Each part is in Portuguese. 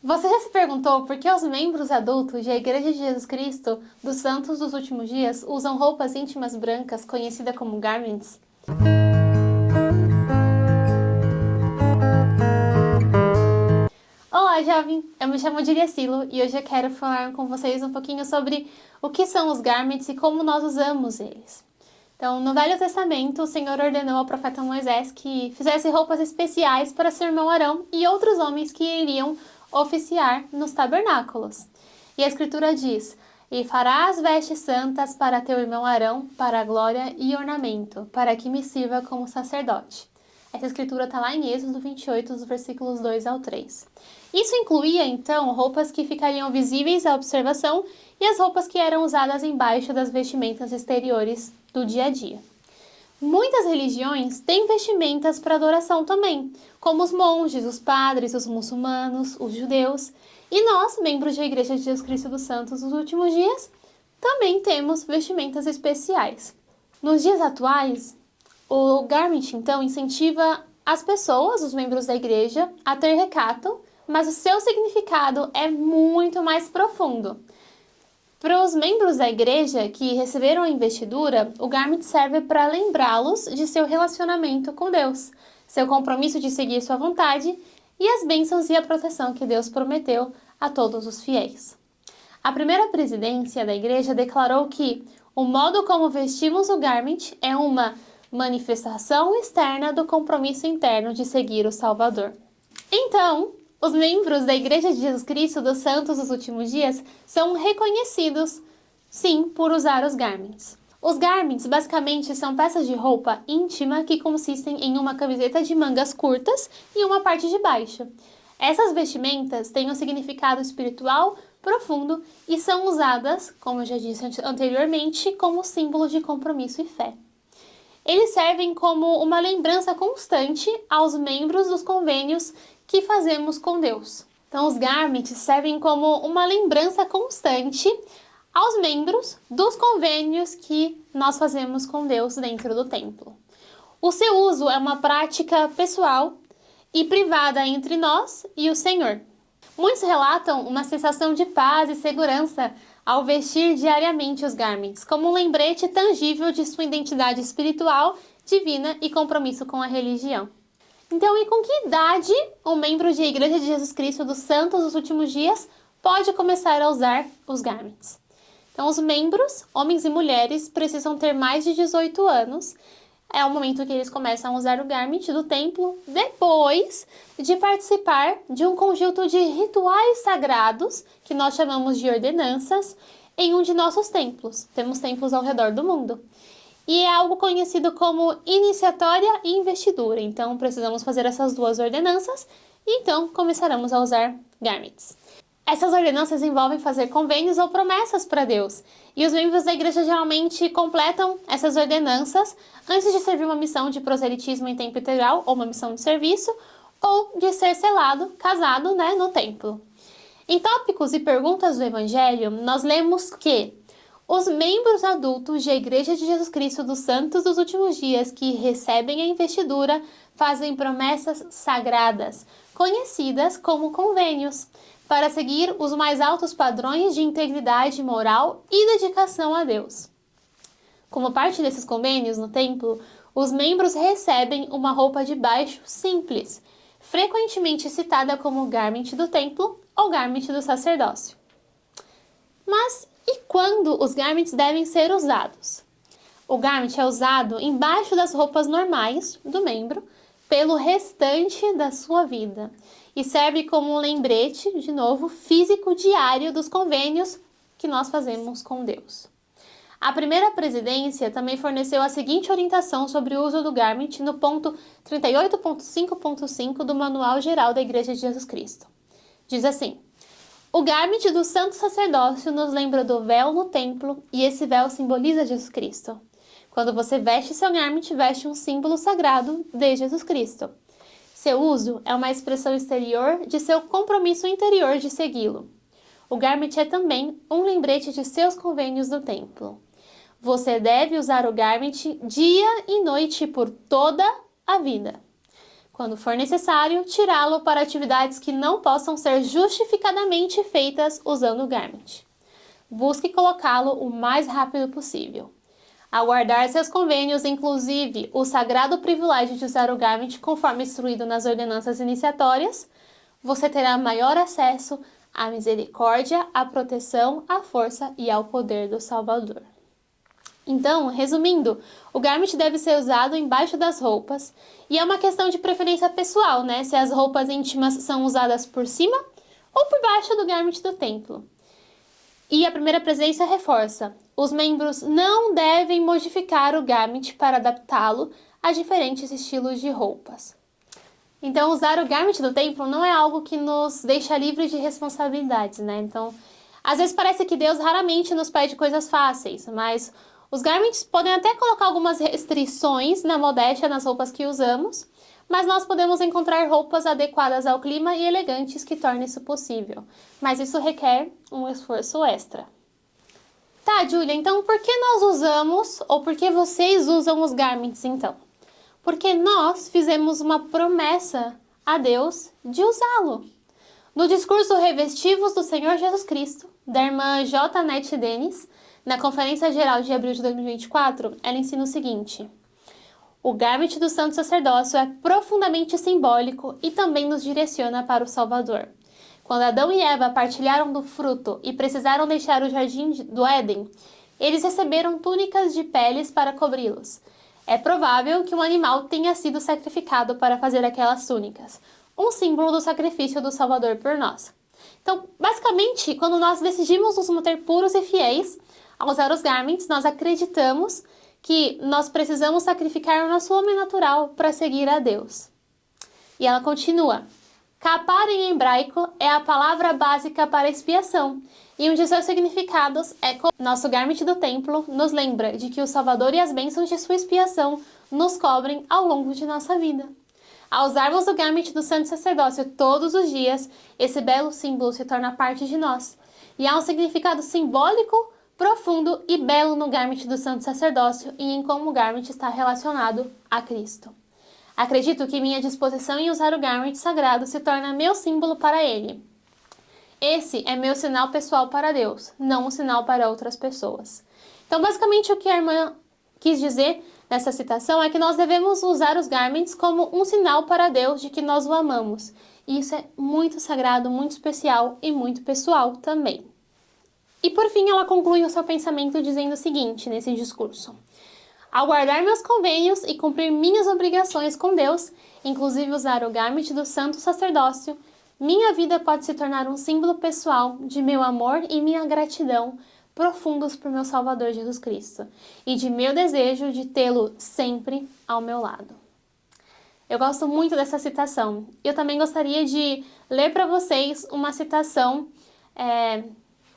Você já se perguntou por que os membros adultos da Igreja de Jesus Cristo dos Santos dos Últimos Dias usam roupas íntimas brancas, conhecidas como garments? Olá, jovem! Eu me chamo Diracilo e hoje eu quero falar com vocês um pouquinho sobre o que são os garments e como nós usamos eles. Então, no Velho Testamento, o Senhor ordenou ao profeta Moisés que fizesse roupas especiais para seu irmão Arão e outros homens que iriam oficiar nos tabernáculos. E a Escritura diz: E farás vestes santas para teu irmão Arão, para a glória e ornamento, para que me sirva como sacerdote. Essa escritura está lá em Êxodo 28, dos versículos 2 ao 3. Isso incluía, então, roupas que ficariam visíveis à observação e as roupas que eram usadas embaixo das vestimentas exteriores do dia a dia. Muitas religiões têm vestimentas para adoração também, como os monges, os padres, os muçulmanos, os judeus. E nós, membros da Igreja de Jesus Cristo dos Santos dos Últimos Dias, também temos vestimentas especiais. Nos dias atuais, o garment, então, incentiva as pessoas, os membros da igreja, a ter recato, mas o seu significado é muito mais profundo. Para os membros da igreja que receberam a investidura, o garment serve para lembrá-los de seu relacionamento com Deus, seu compromisso de seguir sua vontade e as bênçãos e a proteção que Deus prometeu a todos os fiéis. A primeira presidência da igreja declarou que o modo como vestimos o garment é uma manifestação externa do compromisso interno de seguir o Salvador. Então, os membros da Igreja de Jesus Cristo dos Santos dos Últimos Dias são reconhecidos, sim, por usar os garments. Os garments basicamente são peças de roupa íntima que consistem em uma camiseta de mangas curtas e uma parte de baixo. Essas vestimentas têm um significado espiritual profundo e são usadas, como eu já disse anteriormente, como símbolo de compromisso e fé. Eles servem como uma lembrança constante aos membros dos convênios que fazemos com Deus. Então, os garments servem como uma lembrança constante aos membros dos convênios que nós fazemos com Deus dentro do templo. O seu uso é uma prática pessoal e privada entre nós e o Senhor. Muitos relatam uma sensação de paz e segurança ao vestir diariamente os garments, como um lembrete tangível de sua identidade espiritual, divina e compromisso com a religião. Então, e com que idade um membro de Igreja de Jesus Cristo dos Santos dos Últimos Dias pode começar a usar os garments? Então, os membros, homens e mulheres, precisam ter mais de 18 anos. É o momento que eles começam a usar o garment do templo, depois de participar de um conjunto de rituais sagrados, que nós chamamos de ordenanças, em um de nossos templos. Temos templos ao redor do mundo. E é algo conhecido como iniciatória e investidura. Então, precisamos fazer essas duas ordenanças e então começaremos a usar garments. Essas ordenanças envolvem fazer convênios ou promessas para Deus. E os membros da igreja geralmente completam essas ordenanças antes de servir uma missão de proselitismo em tempo integral ou uma missão de serviço ou de ser selado, casado, no templo. Em tópicos e perguntas do Evangelho, nós lemos que os membros adultos da Igreja de Jesus Cristo dos Santos dos Últimos Dias que recebem a investidura fazem promessas sagradas, conhecidas como convênios, para seguir os mais altos padrões de integridade moral e dedicação a Deus. Como parte desses convênios no templo, os membros recebem uma roupa de baixo simples, frequentemente citada como garment do templo ou garment do sacerdócio. Mas e quando os garments devem ser usados? O garment é usado embaixo das roupas normais do membro pelo restante da sua vida e serve como um lembrete, de novo, físico diário dos convênios que nós fazemos com Deus. A primeira presidência também forneceu a seguinte orientação sobre o uso do garment no ponto 38.5.5 do Manual Geral da Igreja de Jesus Cristo. Diz assim: o garment do santo sacerdócio nos lembra do véu no templo e esse véu simboliza Jesus Cristo. Quando você veste seu garment, veste um símbolo sagrado de Jesus Cristo. Seu uso é uma expressão exterior de seu compromisso interior de segui-lo. O garment é também um lembrete de seus convênios no templo. Você deve usar o garment dia e noite por toda a vida. Quando for necessário, tirá-lo para atividades que não possam ser justificadamente feitas usando o garment. Busque colocá-lo o mais rápido possível. Ao guardar seus convênios, inclusive o sagrado privilégio de usar o garment conforme instruído nas ordenanças iniciatórias, você terá maior acesso à misericórdia, à proteção, à força e ao poder do Salvador. Então, resumindo, o garment deve ser usado embaixo das roupas e é uma questão de preferência pessoal, né? Se as roupas íntimas são usadas por cima ou por baixo do garment do templo. E a primeira presença reforça: os membros não devem modificar o garment para adaptá-lo a diferentes estilos de roupas. Então, usar o garment do templo não é algo que nos deixa livres de responsabilidades, né? Então, às vezes parece que Deus raramente nos pede coisas fáceis, mas os garments podem até colocar algumas restrições na modéstia nas roupas que usamos, mas nós podemos encontrar roupas adequadas ao clima e elegantes que tornem isso possível. Mas isso requer um esforço extra. Tá, Júlia, então por que nós usamos, ou por que vocês usam os garments então? Porque nós fizemos uma promessa a Deus de usá-lo. No discurso Revestivos do Senhor Jesus Cristo, da irmã J. Nete Denis, na Conferência Geral de abril de 2024, ela ensina o seguinte: o garment do santo sacerdócio é profundamente simbólico e também nos direciona para o Salvador. Quando Adão e Eva partilharam do fruto e precisaram deixar o jardim do Éden, eles receberam túnicas de peles para cobri-los. É provável que um animal tenha sido sacrificado para fazer aquelas túnicas, um símbolo do sacrifício do Salvador por nós. Então, basicamente, quando nós decidimos nos manter puros e fiéis ao usar os garments, nós acreditamos que nós precisamos sacrificar o nosso homem natural para seguir a Deus. E ela continua: kapar em hebraico é a palavra básica para expiação, e um de seus significados é que nosso garment do templo nos lembra de que o Salvador e as bênçãos de sua expiação nos cobrem ao longo de nossa vida. Ao usarmos o garment do santo sacerdócio todos os dias, esse belo símbolo se torna parte de nós. E há um significado simbólico, profundo e belo no garment do santo sacerdócio e em como o garment está relacionado a Cristo. Acredito que minha disposição em usar o garment sagrado se torna meu símbolo para Ele. Esse é meu sinal pessoal para Deus, não um sinal para outras pessoas. Então, basicamente, o que a irmã quis dizer nessa citação é que nós devemos usar os garments como um sinal para Deus de que nós o amamos. E isso é muito sagrado, muito especial e muito pessoal também. E por fim, ela conclui o seu pensamento dizendo o seguinte nesse discurso: ao guardar meus convênios e cumprir minhas obrigações com Deus, inclusive usar o garment do santo sacerdócio, minha vida pode se tornar um símbolo pessoal de meu amor e minha gratidão profundos por meu Salvador Jesus Cristo e de meu desejo de tê-lo sempre ao meu lado. Eu gosto muito dessa citação. Eu também gostaria de ler para vocês uma citação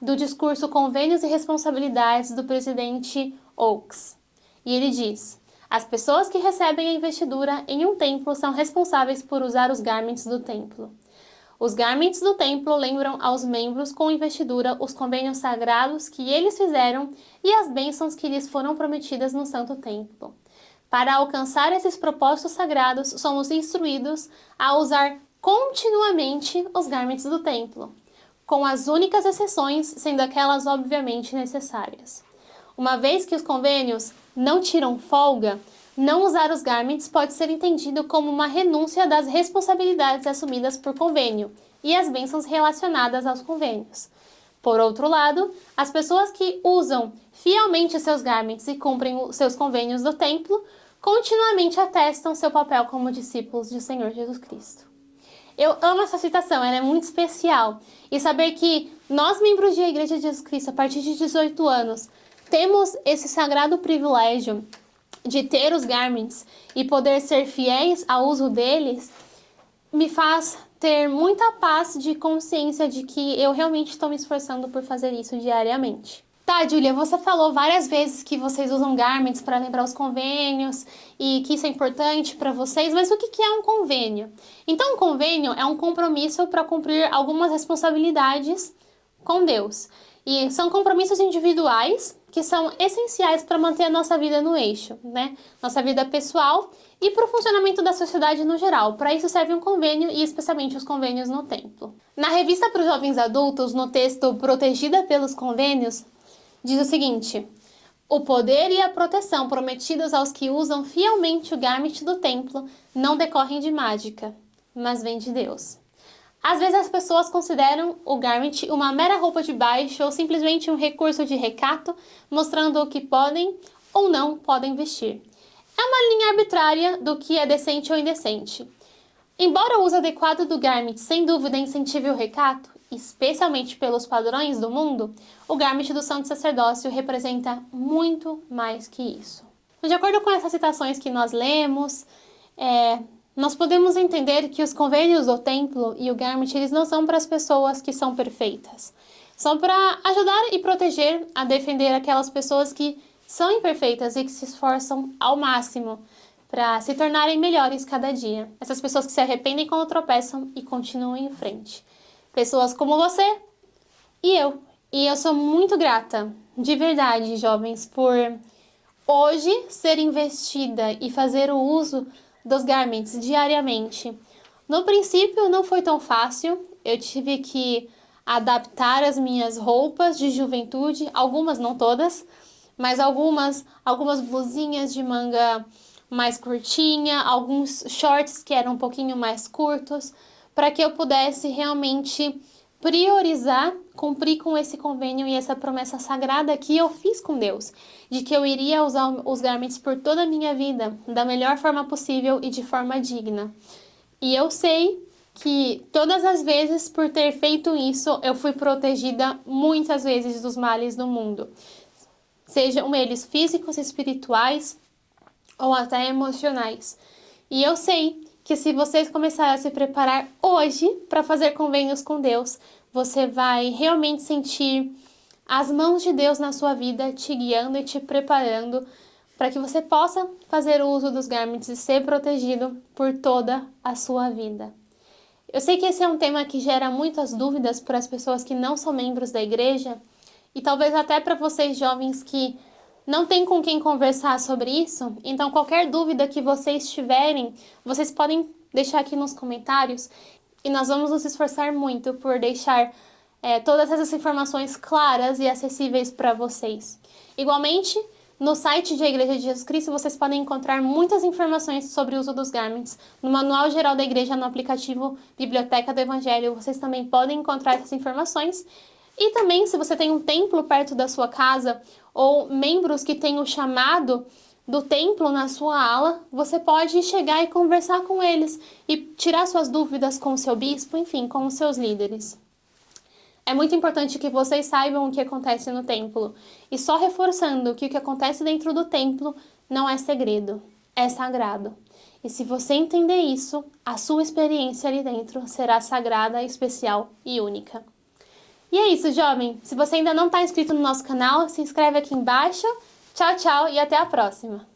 do discurso Convênios e Responsabilidades do presidente Oaks. E ele diz: as pessoas que recebem a investidura em um templo são responsáveis por usar os garments do templo. Os garments do templo lembram aos membros com investidura os convênios sagrados que eles fizeram e as bênçãos que lhes foram prometidas no santo templo. Para alcançar esses propósitos sagrados, somos instruídos a usar continuamente os garments do templo, com as únicas exceções sendo aquelas obviamente necessárias. Uma vez que os convênios não tiram folga, não usar os garments pode ser entendido como uma renúncia das responsabilidades assumidas por convênio e as bênçãos relacionadas aos convênios. Por outro lado, as pessoas que usam fielmente seus garments e cumprem os seus convênios do templo, continuamente atestam seu papel como discípulos do Senhor Jesus Cristo. Eu amo essa citação, ela é muito especial. E saber que nós, membros da Igreja de Jesus Cristo, a partir de 18 anos, temos esse sagrado privilégio de ter os garments e poder ser fiéis ao uso deles, me faz ter muita paz de consciência de que eu realmente estou me esforçando por fazer isso diariamente. Tá, Júlia, você falou várias vezes que vocês usam garments para lembrar os convênios e que isso é importante para vocês, mas o que é um convênio? Então, um convênio é um compromisso para cumprir algumas responsabilidades com Deus. E são compromissos individuais que são essenciais para manter a nossa vida no eixo, né? Nossa vida pessoal e para o funcionamento da sociedade no geral. Para isso serve um convênio e especialmente os convênios no templo. Na revista para os jovens adultos, no texto Protegida pelos Convênios, diz o seguinte: o poder e a proteção prometidos aos que usam fielmente o garment do templo não decorrem de mágica, mas vem de Deus. Às vezes as pessoas consideram o garment uma mera roupa de baixo ou simplesmente um recurso de recato, mostrando o que podem ou não podem vestir. É uma linha arbitrária do que é decente ou indecente. Embora o uso adequado do garment sem dúvida incentive o recato, especialmente pelos padrões do mundo, o garment do santo sacerdócio representa muito mais que isso. De acordo com essas citações que nós lemos, nós podemos entender que os convênios do templo e o garment, eles não são para as pessoas que são perfeitas. São para ajudar e proteger a defender aquelas pessoas que são imperfeitas e que se esforçam ao máximo para se tornarem melhores cada dia. Essas pessoas que se arrependem quando tropeçam e continuam em frente. Pessoas como você e eu. E eu sou muito grata, de verdade, jovens, por hoje ser investida e fazer o uso dos garments diariamente. No princípio não foi tão fácil, eu tive que adaptar as minhas roupas de juventude, algumas, não todas, mas algumas blusinhas de manga mais curtinha, alguns shorts que eram um pouquinho mais curtos, para que eu pudesse realmente priorizar, cumprir com esse convênio e essa promessa sagrada que eu fiz com Deus, de que eu iria usar os garments por toda a minha vida, da melhor forma possível e de forma digna. E eu sei que todas as vezes por ter feito isso, eu fui protegida muitas vezes dos males do mundo, sejam eles físicos, espirituais ou até emocionais. E eu sei que se vocês começarem a se preparar hoje para fazer convênios com Deus, você vai realmente sentir as mãos de Deus na sua vida te guiando e te preparando para que você possa fazer o uso dos garments e ser protegido por toda a sua vida. Eu sei que esse é um tema que gera muitas dúvidas para as pessoas que não são membros da igreja e talvez até para vocês jovens que não tem com quem conversar sobre isso, então qualquer dúvida que vocês tiverem, vocês podem deixar aqui nos comentários e nós vamos nos esforçar muito por deixar todas essas informações claras e acessíveis para vocês. Igualmente, no site da Igreja de Jesus Cristo, vocês podem encontrar muitas informações sobre o uso dos garments. No Manual Geral da Igreja, no aplicativo Biblioteca do Evangelho, vocês também podem encontrar essas informações. E também, se você tem um templo perto da sua casa ou membros que têm o chamado do templo na sua ala, você pode chegar e conversar com eles e tirar suas dúvidas com o seu bispo, enfim, com os seus líderes. É muito importante que vocês saibam o que acontece no templo. E só reforçando que o que acontece dentro do templo não é segredo, é sagrado. E se você entender isso, a sua experiência ali dentro será sagrada, especial e única. E é isso, jovem. Se você ainda não está inscrito no nosso canal, se inscreve aqui embaixo. Tchau, tchau e até a próxima!